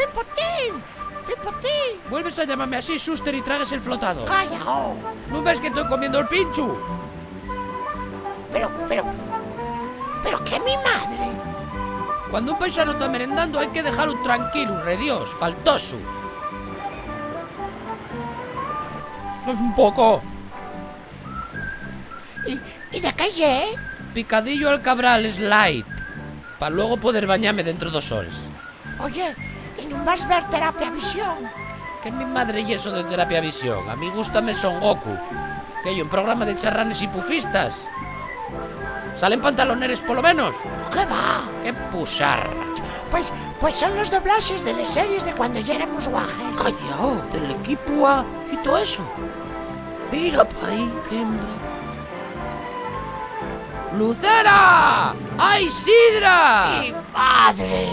Pipotín! Pipotín! Vuelves a llamarme así, Suster, y tragues el flotado. ¡Calla, oh! ¿No ves que estoy comiendo el pincho? Pero que mi madre. Cuando un paisano está merendando hay que dejarlo tranquilo, rediós, faltoso. Un poco. ¿Y de qué lle? Picadillo al cabral slide, para luego poder bañarme dentro 2 horas. Oye, ¿y no vas a ver Terapiavisión? Que mi madre y eso de Terapiavisión. A mí gústame Son Goku, que hay un programa de charranes y pufistas. ¿Salen pantaloneres por lo menos? ¿Qué va? ¡Qué pusarra! Pues son los doblajes de las series de cuando ya éramos guajes. Callao, del equipo A y todo eso. Mira pa' ahí, qué hembra. ¡Lucera! ¡Ay, sidra! ¡Mi madre!